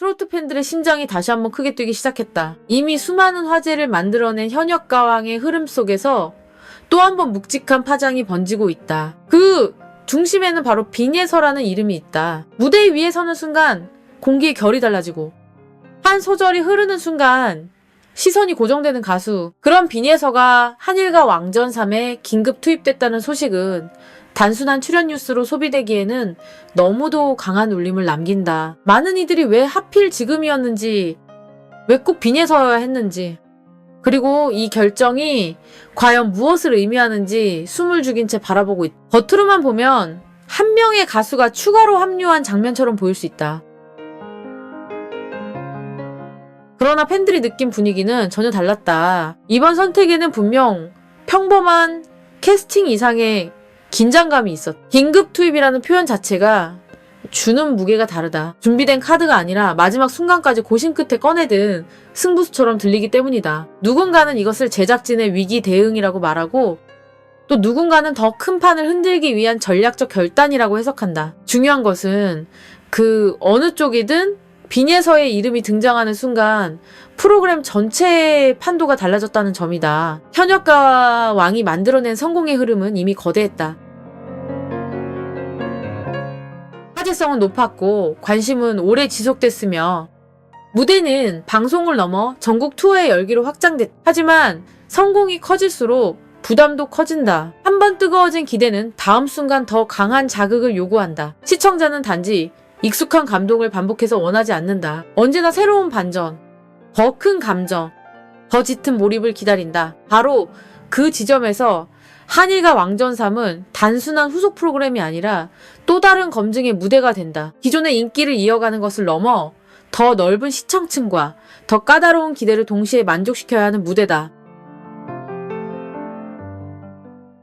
트로트 팬들의 심장이 다시 한번 크게 뛰기 시작했다. 이미 수많은 화제를 만들어낸 현역가왕의 흐름 속에서 또 한 번 묵직한 파장이 번지고 있다. 그 중심에는 바로 빈예서라는 이름이 있다. 무대 위에 서는 순간 공기의 결이 달라지고 한 소절이 흐르는 순간 시선이 고정되는 가수. 그런 빈예서가 한일과 왕전3에 긴급 투입됐다는 소식은 단순한 출연 뉴스로 소비되기에는 너무도 강한 울림을 남긴다. 많은 이들이 왜 하필 지금이었는지, 왜 꼭 빈예서여야 했는지, 그리고 이 결정이 과연 무엇을 의미하는지 숨을 죽인 채 바라보고 있다. 겉으로만 보면 한 명의 가수가 추가로 합류한 장면처럼 보일 수 있다. 그러나 팬들이 느낀 분위기는 전혀 달랐다. 이번 선택에는 분명 평범한 캐스팅 이상의 긴장감이 있었다. 긴급 투입이라는 표현 자체가 주는 무게가 다르다. 준비된 카드가 아니라 마지막 순간까지 고심 끝에 꺼내든 승부수처럼 들리기 때문이다. 누군가는 이것을 제작진의 위기 대응이라고 말하고 또 누군가는 더 큰 판을 흔들기 위한 전략적 결단이라고 해석한다. 중요한 것은 그 어느 쪽이든 빈예서의 이름이 등장하는 순간 프로그램 전체의 판도가 달라졌다는 점이다. 현역과 왕이 만들어낸 성공의 흐름은 이미 거대했다. 화제성은 높았고 관심은 오래 지속됐으며 무대는 방송을 넘어 전국 투어의 열기로 확장됐다. 하지만 성공이 커질수록 부담도 커진다. 한번 뜨거워진 기대는 다음 순간 더 강한 자극을 요구한다. 시청자는 단지 익숙한 감동을 반복해서 원하지 않는다. 언제나 새로운 반전, 더 큰 감정, 더 짙은 몰입을 기다린다. 바로 그 지점에서 한일과 왕전3은 단순한 후속 프로그램이 아니라 또 다른 검증의 무대가 된다. 기존의 인기를 이어가는 것을 넘어 더 넓은 시청층과 더 까다로운 기대를 동시에 만족시켜야 하는 무대다.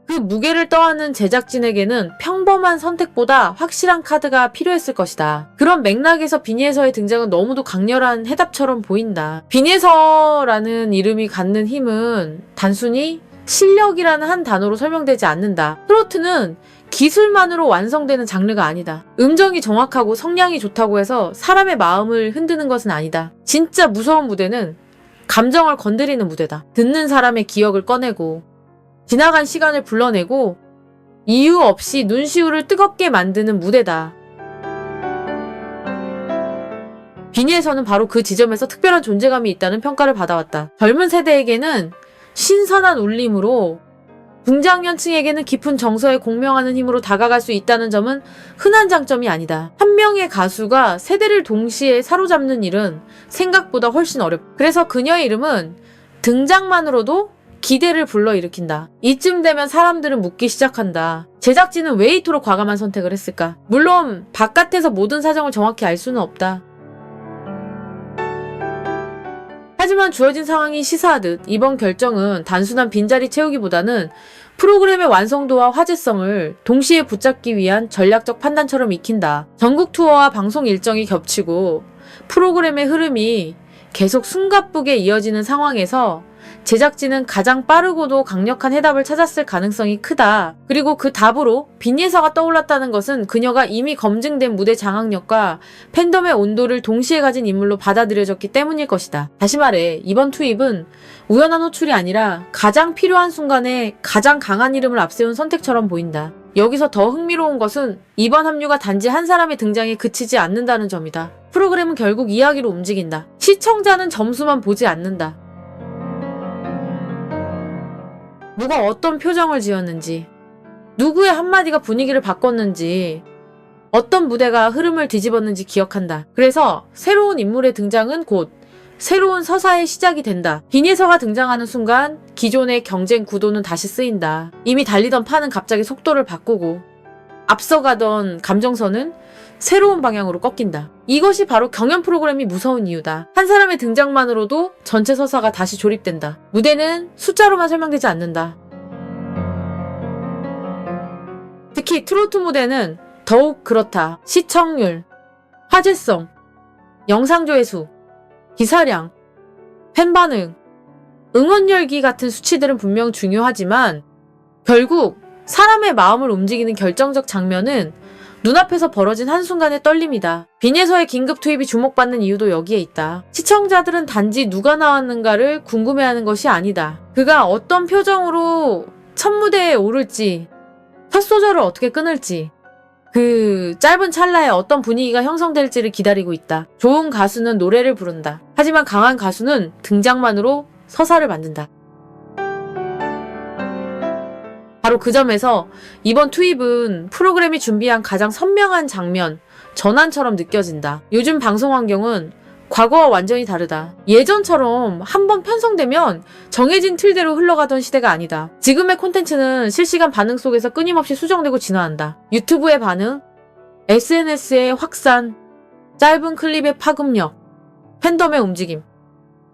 그 무게를 떠안는 제작진에게는 평범한 선택보다 확실한 카드가 필요했을 것이다. 그런 맥락에서 빈예서의 등장은 너무도 강렬한 해답처럼 보인다. 빈예서라는 이름이 갖는 힘은 단순히 실력이라는 한 단어로 설명되지 않는다. 트로트는 기술만으로 완성되는 장르가 아니다. 음정이 정확하고 성량이 좋다고 해서 사람의 마음을 흔드는 것은 아니다. 진짜 무서운 무대는 감정을 건드리는 무대다. 듣는 사람의 기억을 꺼내고 지나간 시간을 불러내고 이유 없이 눈시울을 뜨겁게 만드는 무대다. 빈예서는 바로 그 지점에서 특별한 존재감이 있다는 평가를 받아왔다. 젊은 세대에게는 신선한 울림으로 중장년층에게는 깊은 정서에 공명하는 힘으로 다가갈 수 있다는 점은 흔한 장점이 아니다. 한 명의 가수가 세대를 동시에 사로잡는 일은 생각보다 훨씬 어렵다. 그래서 그녀의 이름은 등장만으로도 기대를 불러일으킨다. 이쯤 되면 사람들은 묻기 시작한다. 제작진은 왜 이토록 과감한 선택을 했을까? 물론 바깥에서 모든 사정을 정확히 알 수는 없다. 하지만 주어진 상황이 시사하듯 이번 결정은 단순한 빈자리 채우기보다는 프로그램의 완성도와 화제성을 동시에 붙잡기 위한 전략적 판단처럼 익힌다. 전국 투어와 방송 일정이 겹치고 프로그램의 흐름이 계속 숨가쁘게 이어지는 상황에서 제작진은 가장 빠르고도 강력한 해답을 찾았을 가능성이 크다. 그리고 그 답으로 빈예서가 떠올랐다는 것은 그녀가 이미 검증된 무대 장악력과 팬덤의 온도를 동시에 가진 인물로 받아들여졌기 때문일 것이다. 다시 말해 이번 투입은 우연한 호출이 아니라 가장 필요한 순간에 가장 강한 이름을 앞세운 선택처럼 보인다. 여기서 더 흥미로운 것은 이번 합류가 단지 한 사람의 등장에 그치지 않는다는 점이다. 프로그램은 결국 이야기로 움직인다. 시청자는 점수만 보지 않는다. 누가 어떤 표정을 지었는지, 누구의 한마디가 분위기를 바꿨는지, 어떤 무대가 흐름을 뒤집었는지 기억한다. 그래서 새로운 인물의 등장은 곧 새로운 서사의 시작이 된다. 빈예서가 등장하는 순간 기존의 경쟁 구도는 다시 쓰인다. 이미 달리던 판은 갑자기 속도를 바꾸고 앞서가던 감정선은 새로운 방향으로 꺾인다. 이것이 바로 경연 프로그램이 무서운 이유다. 한 사람의 등장만으로도 전체 서사가 다시 조립된다. 무대는 숫자로만 설명되지 않는다. 특히 트로트 무대는 더욱 그렇다. 시청률, 화제성, 영상 조회수, 기사량, 팬반응, 응원 열기 같은 수치들은 분명 중요하지만 결국 사람의 마음을 움직이는 결정적 장면은 눈앞에서 벌어진 한순간의 떨림이다. 빈에서의 긴급 투입이 주목받는 이유도 여기에 있다. 시청자들은 단지 누가 나왔는가를 궁금해하는 것이 아니다. 그가 어떤 표정으로 첫 무대에 오를지, 첫 소절을 어떻게 끊을지, 그 짧은 찰나에 어떤 분위기가 형성될지를 기다리고 있다. 좋은 가수는 노래를 부른다. 하지만 강한 가수는 등장만으로 서사를 만든다. 바로 그 점에서 이번 투입은 프로그램이 준비한 가장 선명한 장면, 전환처럼 느껴진다. 요즘 방송 환경은 과거와 완전히 다르다. 예전처럼 한번 편성되면 정해진 틀대로 흘러가던 시대가 아니다. 지금의 콘텐츠는 실시간 반응 속에서 끊임없이 수정되고 진화한다. 유튜브의 반응, SNS의 확산, 짧은 클립의 파급력, 팬덤의 움직임,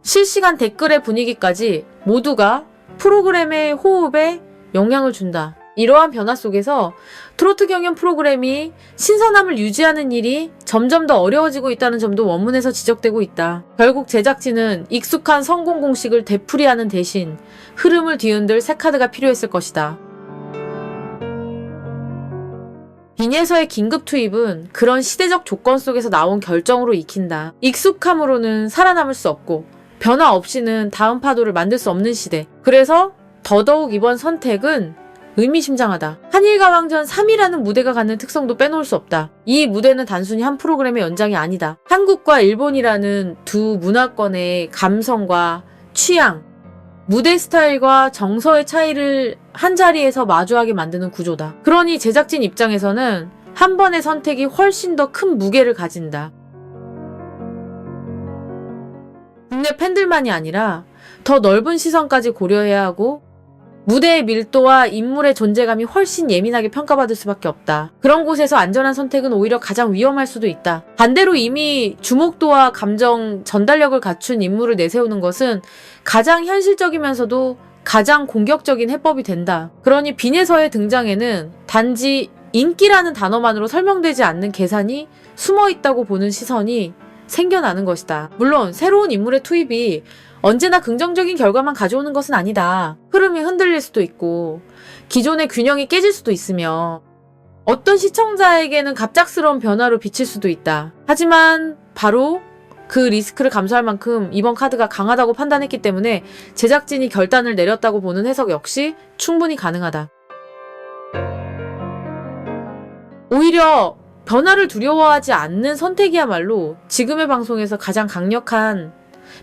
실시간 댓글의 분위기까지 모두가 프로그램의 호흡에 영향을 준다. 이러한 변화 속에서 트로트 경연 프로그램이 신선함을 유지하는 일이 점점 더 어려워지고 있다는 점도 원문에서 지적되고 있다. 결국 제작진은 익숙한 성공 공식을 되풀이하는 대신 흐름을 뒤흔들 새 카드가 필요했을 것이다. 빈에서의 긴급 투입은 그런 시대적 조건 속에서 나온 결정으로 익힌다. 익숙함으로는 살아남을 수 없고 변화 없이는 다음 파도를 만들 수 없는 시대. 그래서 더더욱 이번 선택은 의미심장하다. 한일가왕전 3이라는 무대가 갖는 특성도 빼놓을 수 없다. 이 무대는 단순히 한 프로그램의 연장이 아니다. 한국과 일본이라는 두 문화권의 감성과 취향, 무대 스타일과 정서의 차이를 한 자리에서 마주하게 만드는 구조다. 그러니 제작진 입장에서는 한 번의 선택이 훨씬 더 큰 무게를 가진다. 국내 팬들만이 아니라 더 넓은 시선까지 고려해야 하고 무대의 밀도와 인물의 존재감이 훨씬 예민하게 평가받을 수밖에 없다. 그런 곳에서 안전한 선택은 오히려 가장 위험할 수도 있다. 반대로 이미 주목도와 감정 전달력을 갖춘 인물을 내세우는 것은 가장 현실적이면서도 가장 공격적인 해법이 된다. 그러니 빈에서의 등장에는 단지 인기라는 단어만으로 설명되지 않는 계산이 숨어있다고 보는 시선이 생겨나는 것이다. 물론 새로운 인물의 투입이 언제나 긍정적인 결과만 가져오는 것은 아니다. 흐름이 흔들릴 수도 있고 기존의 균형이 깨질 수도 있으며 어떤 시청자에게는 갑작스러운 변화로 비칠 수도 있다. 하지만 바로 그 리스크를 감수할 만큼 이번 카드가 강하다고 판단했기 때문에 제작진이 결단을 내렸다고 보는 해석 역시 충분히 가능하다. 오히려 변화를 두려워하지 않는 선택이야말로 지금의 방송에서 가장 강력한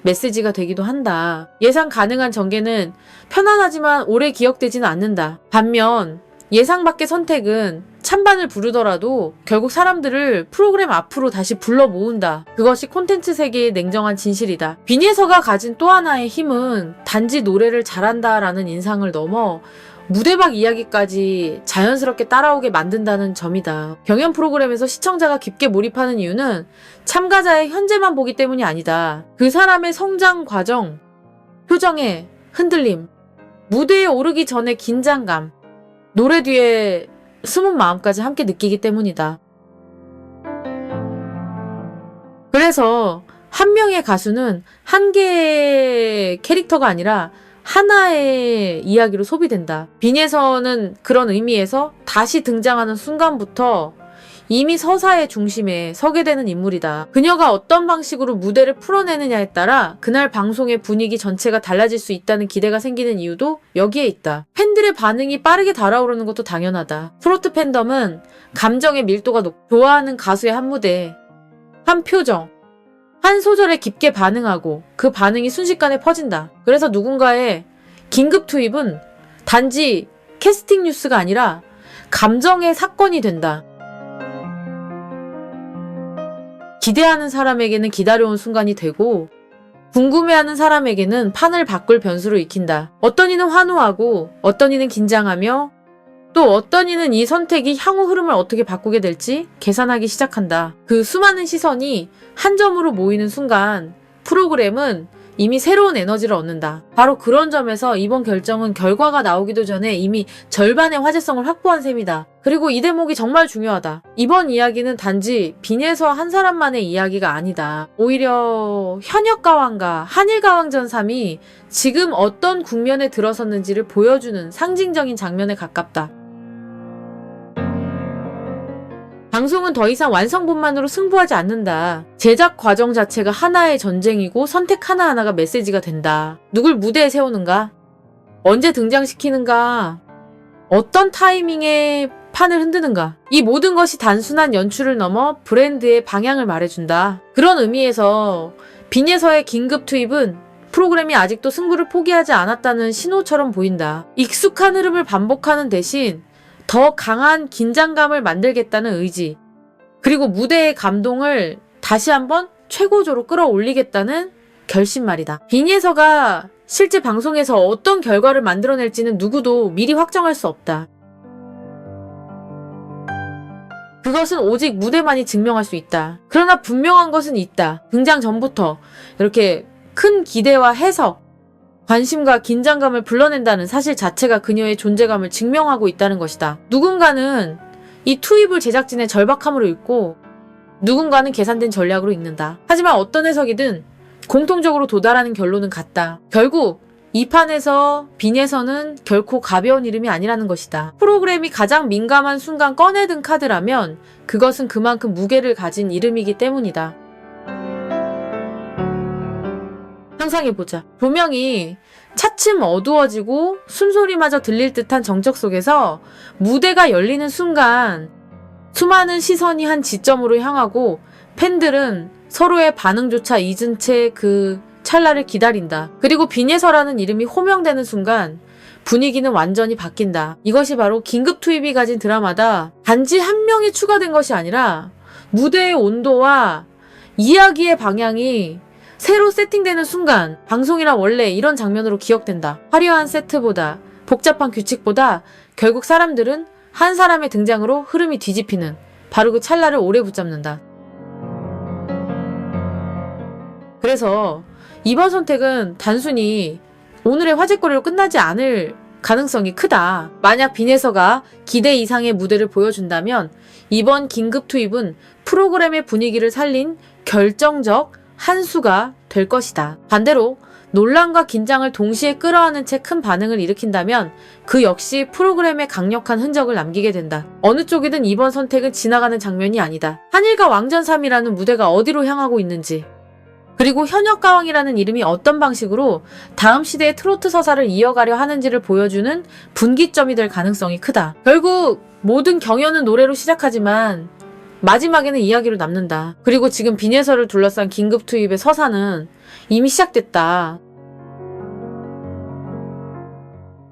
메시지가 되기도 한다. 예상 가능한 전개는 편안하지만 오래 기억되지는 않는다. 반면 예상 밖의 선택은 찬반을 부르더라도 결국 사람들을 프로그램 앞으로 다시 불러 모은다. 그것이 콘텐츠 세계의 냉정한 진실이다. 빈에서가 가진 또 하나의 힘은 단지 노래를 잘한다라는 인상을 넘어 무대 밖 이야기까지 자연스럽게 따라오게 만든다는 점이다. 경연 프로그램에서 시청자가 깊게 몰입하는 이유는 참가자의 현재만 보기 때문이 아니다. 그 사람의 성장 과정, 표정의 흔들림, 무대에 오르기 전의 긴장감, 노래 뒤에 숨은 마음까지 함께 느끼기 때문이다. 그래서 한 명의 가수는 한 개의 캐릭터가 아니라 하나의 이야기로 소비된다. 빈에서는 그런 의미에서 다시 등장하는 순간부터 이미 서사의 중심에 서게 되는 인물이다. 그녀가 어떤 방식으로 무대를 풀어내느냐에 따라 그날 방송의 분위기 전체가 달라질 수 있다는 기대가 생기는 이유도 여기에 있다. 팬들의 반응이 빠르게 달아오르는 것도 당연하다. 트로트 팬덤은 감정의 밀도가 높고 좋아하는 가수의 한 무대, 한 표정, 한 소절에 깊게 반응하고 그 반응이 순식간에 퍼진다. 그래서 누군가의 긴급 투입은 단지 캐스팅 뉴스가 아니라 감정의 사건이 된다. 기대하는 사람에게는 기다려온 순간이 되고 궁금해하는 사람에게는 판을 바꿀 변수로 익힌다. 어떤 이는 환호하고 어떤 이는 긴장하며 또 어떤 이는 이 선택이 향후 흐름을 어떻게 바꾸게 될지 계산하기 시작한다. 그 수많은 시선이 한 점으로 모이는 순간 프로그램은 이미 새로운 에너지를 얻는다. 바로 그런 점에서 이번 결정은 결과가 나오기도 전에 이미 절반의 화제성을 확보한 셈이다. 그리고 이 대목이 정말 중요하다. 이번 이야기는 단지 빈에서 한 사람만의 이야기가 아니다. 오히려 현역가왕과 한일가왕전 3이 지금 어떤 국면에 들어섰는지를 보여주는 상징적인 장면에 가깝다. 방송은 더 이상 완성본만으로 승부하지 않는다. 제작 과정 자체가 하나의 전쟁이고 선택 하나하나가 메시지가 된다. 누굴 무대에 세우는가? 언제 등장시키는가? 어떤 타이밍에 판을 흔드는가? 이 모든 것이 단순한 연출을 넘어 브랜드의 방향을 말해준다. 그런 의미에서 빈예서의 긴급 투입은 프로그램이 아직도 승부를 포기하지 않았다는 신호처럼 보인다. 익숙한 흐름을 반복하는 대신 더 강한 긴장감을 만들겠다는 의지, 그리고 무대의 감동을 다시 한번 최고조로 끌어올리겠다는 결심 말이다. 빈예서가 실제 방송에서 어떤 결과를 만들어낼지는 누구도 미리 확정할 수 없다. 그것은 오직 무대만이 증명할 수 있다. 그러나 분명한 것은 있다. 등장 전부터 이렇게 큰 기대와 해석, 관심과 긴장감을 불러낸다는 사실 자체가 그녀의 존재감을 증명하고 있다는 것이다. 누군가는 이 투입을 제작진의 절박함으로 읽고 누군가는 계산된 전략으로 읽는다. 하지만 어떤 해석이든 공통적으로 도달하는 결론은 같다. 결국 이 판에서 빈예서는 결코 가벼운 이름이 아니라는 것이다. 프로그램이 가장 민감한 순간 꺼내든 카드라면 그것은 그만큼 무게를 가진 이름이기 때문이다. 상상해보자. 조명이 차츰 어두워지고 숨소리마저 들릴 듯한 정적 속에서 무대가 열리는 순간 수많은 시선이 한 지점으로 향하고 팬들은 서로의 반응조차 잊은 채 그 찰나를 기다린다. 그리고 빈예서라는 이름이 호명되는 순간 분위기는 완전히 바뀐다. 이것이 바로 긴급 투입이 가진 드라마다. 단지 한 명이 추가된 것이 아니라 무대의 온도와 이야기의 방향이 새로 세팅되는 순간 방송이란 원래 이런 장면으로 기억된다. 화려한 세트보다, 복잡한 규칙보다 결국 사람들은 한 사람의 등장으로 흐름이 뒤집히는 바로 그 찰나를 오래 붙잡는다. 그래서 이번 선택은 단순히 오늘의 화제거리로 끝나지 않을 가능성이 크다. 만약 빈예서가 기대 이상의 무대를 보여준다면 이번 긴급 투입은 프로그램의 분위기를 살린 결정적 한 수가 될 것이다. 반대로 논란과 긴장을 동시에 끌어안은 채 큰 반응을 일으킨다면 그 역시 프로그램에 강력한 흔적을 남기게 된다. 어느 쪽이든 이번 선택은 지나가는 장면이 아니다. 한일과 왕전삼이라는 무대가 어디로 향하고 있는지, 그리고 현역가왕이라는 이름이 어떤 방식으로 다음 시대의 트로트 서사를 이어가려 하는지를 보여주는 분기점이 될 가능성이 크다. 결국 모든 경연은 노래로 시작하지만 마지막에는 이야기로 남는다. 그리고 지금 빈예서를 둘러싼 긴급 투입의 서사는 이미 시작됐다.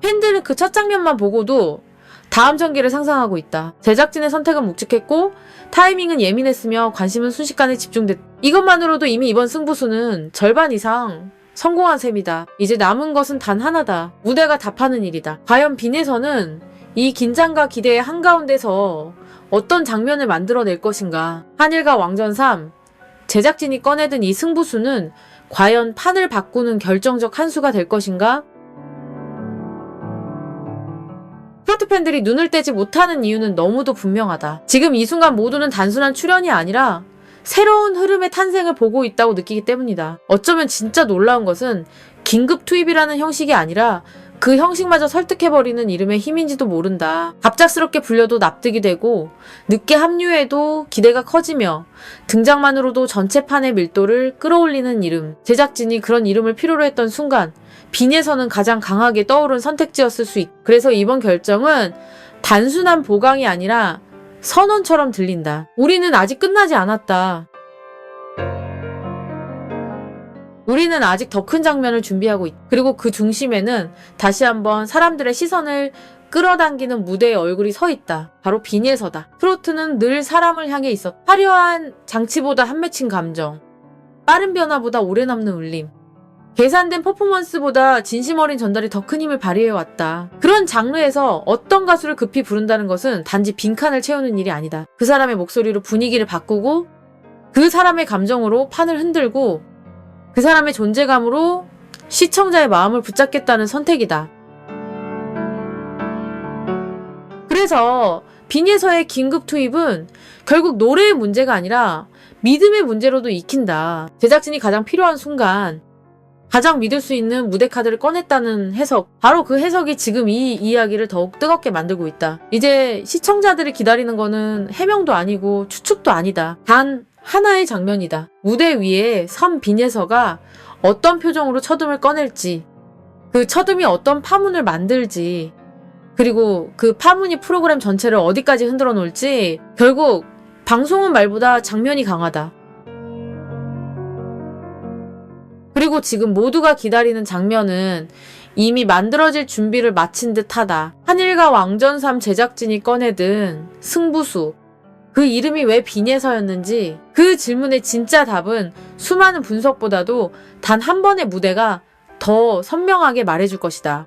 팬들은 그 첫 장면만 보고도 다음 전개를 상상하고 있다. 제작진의 선택은 묵직했고 타이밍은 예민했으며 관심은 순식간에 집중됐다. 이것만으로도 이미 이번 승부수는 절반 이상 성공한 셈이다. 이제 남은 것은 단 하나다. 무대가 답하는 일이다. 과연 빈예서는 이 긴장과 기대의 한가운데서 어떤 장면을 만들어낼 것인가. 한일과 왕전 3, 제작진이 꺼내든 이 승부수는 과연 판을 바꾸는 결정적 한 수가 될 것인가? 트로트 팬들이 눈을 떼지 못하는 이유는 너무도 분명하다. 지금 이 순간 모두는 단순한 출연이 아니라 새로운 흐름의 탄생을 보고 있다고 느끼기 때문이다. 어쩌면 진짜 놀라운 것은 긴급 투입이라는 형식이 아니라 그 형식마저 설득해버리는 이름의 힘인지도 모른다. 갑작스럽게 불려도 납득이 되고 늦게 합류해도 기대가 커지며 등장만으로도 전체판의 밀도를 끌어올리는 이름. 제작진이 그런 이름을 필요로 했던 순간 빈예서는 가장 강하게 떠오른 선택지였을 수 있다. 그래서 이번 결정은 단순한 보강이 아니라 선언처럼 들린다. 우리는 아직 끝나지 않았다. 우리는 아직 더 큰 장면을 준비하고 있다. 그리고 그 중심에는 다시 한번 사람들의 시선을 끌어당기는 무대의 얼굴이 서 있다. 바로 빈예서다. 트로트는 늘 사람을 향해 있었다. 화려한 장치보다 한 맺힌 감정, 빠른 변화보다 오래 남는 울림, 계산된 퍼포먼스보다 진심 어린 전달이 더 큰 힘을 발휘해왔다. 그런 장르에서 어떤 가수를 급히 부른다는 것은 단지 빈칸을 채우는 일이 아니다. 그 사람의 목소리로 분위기를 바꾸고 그 사람의 감정으로 판을 흔들고 그 사람의 존재감으로 시청자의 마음을 붙잡겠다는 선택이다. 그래서 빈예서의 긴급 투입은 결국 노래의 문제가 아니라 믿음의 문제로도 익힌다. 제작진이 가장 필요한 순간 가장 믿을 수 있는 무대 카드를 꺼냈다는 해석. 바로 그 해석이 지금 이 이야기를 더욱 뜨겁게 만들고 있다. 이제 시청자들이 기다리는 거는 해명도 아니고 추측도 아니다. 단 하나의 장면이다. 무대 위에 선 빈예서가 어떤 표정으로 첫음을 꺼낼지, 그 첫음이 어떤 파문을 만들지, 그리고 그 파문이 프로그램 전체를 어디까지 흔들어 놓을지. 결국 방송은 말보다 장면이 강하다. 그리고 지금 모두가 기다리는 장면은 이미 만들어질 준비를 마친 듯하다. 한일과 왕전삼 제작진이 꺼내든 승부수, 그 이름이 왜 빈예서였는지, 그 질문의 진짜 답은 수많은 분석보다도 단 한 번의 무대가 더 선명하게 말해줄 것이다.